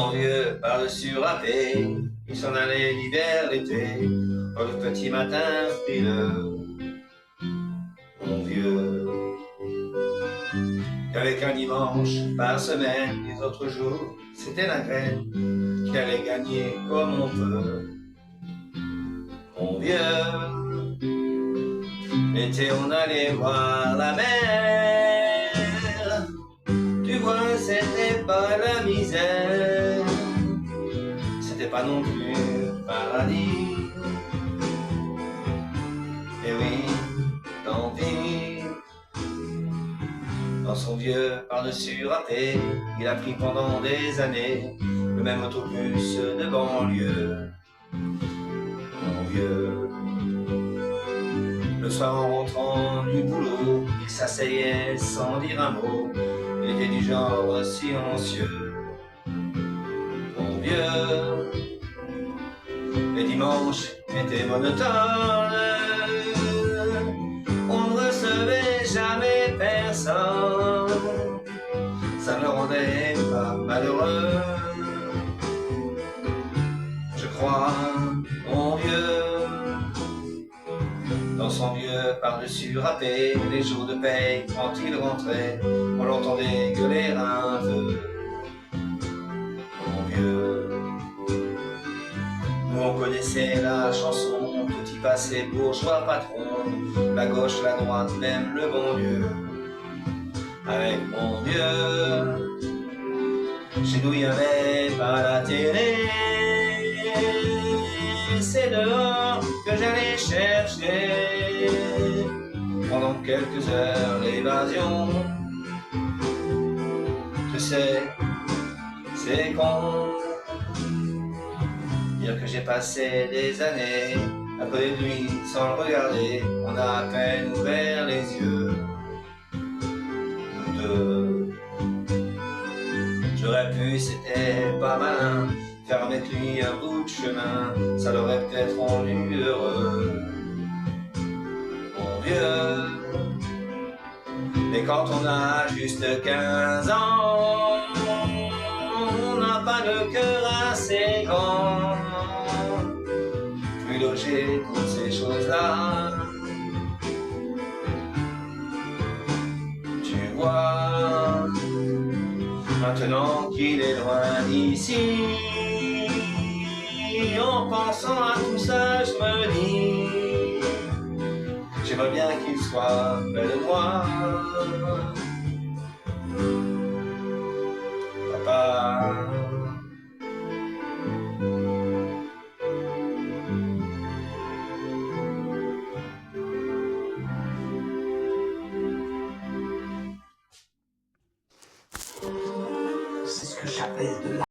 son vieux par-dessus râpé, il s'en allait l'hiver, l'été, quand le petit matin frileux. Mon vieux, qu'avec un dimanche par semaine, les autres jours, c'était la graine qu'il allait gagner comme on peut. Mon vieux, l'été on allait voir la mer. Tu vois, c'était pas la misère, c'était pas non plus le paradis. Et oui, tant pis. Dans son vieux par-dessus râpé, il a pris pendant des années le même autobus de banlieue. Mon vieux, le soir en rentrant du boulot, il s'asseyait sans dire un mot. Il était du genre silencieux. Mon vieux, les dimanches étaient monotones. On ne recevait jamais personne. Ça ne le rendait pas malheureux. Je crois, mon vieux, dans son vieux par-dessus râpé, les jours de paye, quand il rentrait, on l'entendait gueuler un peu. Mon vieux, nous on connaissait la chanson, petit passé bourgeois patron, la gauche, la droite, même le bon Dieu. Avec mon vieux, chez nous il n'y avait pas la télé, c'est dehors que j'allais chercher pendant quelques heures l'évasion. Je sais, c'est con dire que j'ai passé des années à côté de lui sans le regarder. On a à peine ouvert les yeux, nous deux. J'aurais pu, c'était pas malin, faire avec lui un bout de chemin, ça l'aurait peut-être rendu heureux. Mon vieux, mais quand on a juste 15 ans, on n'a pas de cœur assez grand, plus loger toutes ces choses-là. Tu vois, maintenant qu'il est loin d'ici, en pensant à tout ça, je me dis, j'aimerais bien qu'il soit près de moi. Papa, c'est ce que j'appelle de